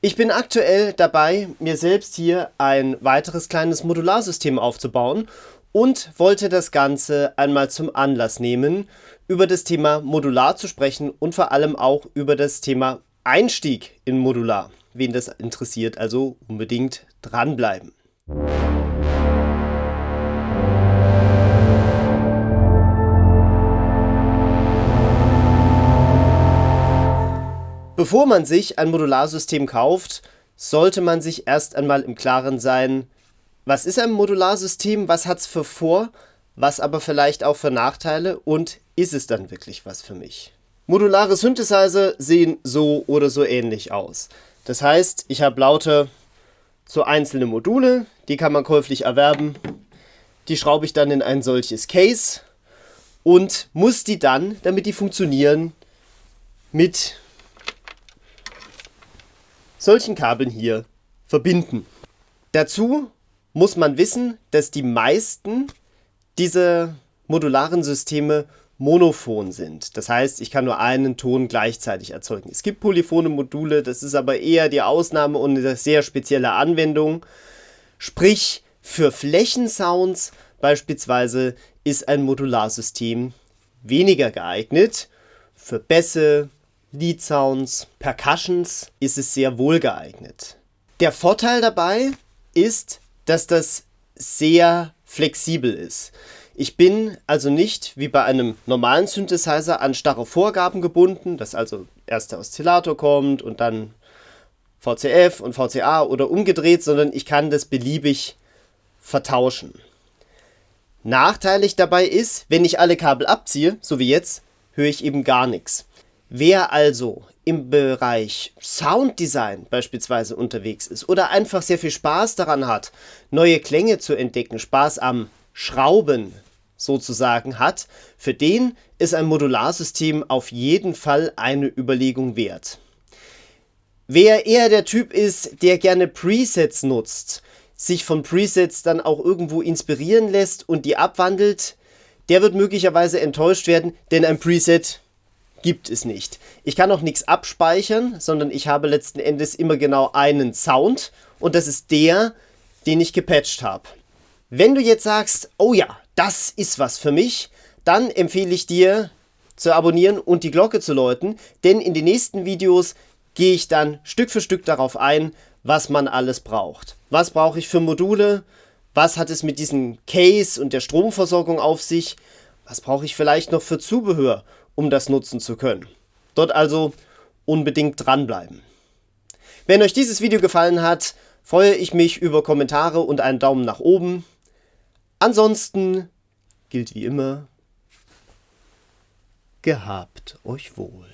Ich bin aktuell dabei, mir selbst hier ein weiteres kleines Modularsystem aufzubauen und wollte das Ganze einmal zum Anlass nehmen, über das Thema Modular zu sprechen und vor allem auch über das Thema Einstieg in Modular. Wen das interessiert, also unbedingt dranbleiben. Bevor man sich ein Modularsystem kauft, sollte man sich erst einmal im Klaren sein, was ist ein Modularsystem, was hat es für Vor-, was aber vielleicht auch für Nachteile und ist es dann wirklich was für mich? Modulare Synthesizer sehen so oder so ähnlich aus. Das heißt, ich habe lauter so einzelne Module, die kann man käuflich erwerben. Die schraube ich dann in ein solches Case und muss die dann, damit die funktionieren, mit solchen Kabeln hier verbinden. Dazu muss man wissen, dass die meisten dieser modularen Systeme monophon sind. Das heißt, ich kann nur einen Ton gleichzeitig erzeugen. Es gibt polyphone Module, das ist aber eher die Ausnahme und eine sehr spezielle Anwendung. Sprich, für Flächensounds beispielsweise ist ein Modularsystem weniger geeignet. Für Bässe, Lead-Sounds, Percussions ist es sehr wohl geeignet. Der Vorteil dabei ist, dass das sehr flexibel ist. Ich bin also nicht wie bei einem normalen Synthesizer an starre Vorgaben gebunden, dass also erst der Oszillator kommt und dann VCF und VCA oder umgedreht, sondern ich kann das beliebig vertauschen. Nachteilig dabei ist, wenn ich alle Kabel abziehe, so wie jetzt, höre ich eben gar nichts. Wer also im Bereich Sounddesign beispielsweise unterwegs ist oder einfach sehr viel Spaß daran hat, neue Klänge zu entdecken, Spaß am Schrauben sozusagen hat, für den ist ein Modularsystem auf jeden Fall eine Überlegung wert. Wer eher der Typ ist, der gerne Presets nutzt, sich von Presets dann auch irgendwo inspirieren lässt und die abwandelt, der wird möglicherweise enttäuscht werden, denn ein Preset gibt es nicht. Ich kann auch nichts abspeichern, sondern ich habe letzten Endes immer genau einen Sound und das ist der, den ich gepatcht habe. Wenn du jetzt sagst, oh ja, das ist was für mich, dann empfehle ich dir zu abonnieren und die Glocke zu läuten, denn in den nächsten Videos gehe ich dann Stück für Stück darauf ein, was man alles braucht. Was brauche ich für Module? Was hat es mit diesem Case und der Stromversorgung auf sich? Was brauche ich vielleicht noch für Zubehör, um das nutzen zu können? Dort also unbedingt dranbleiben. Wenn euch dieses Video gefallen hat, freue ich mich über Kommentare und einen Daumen nach oben. Ansonsten gilt wie immer, gehabt euch wohl.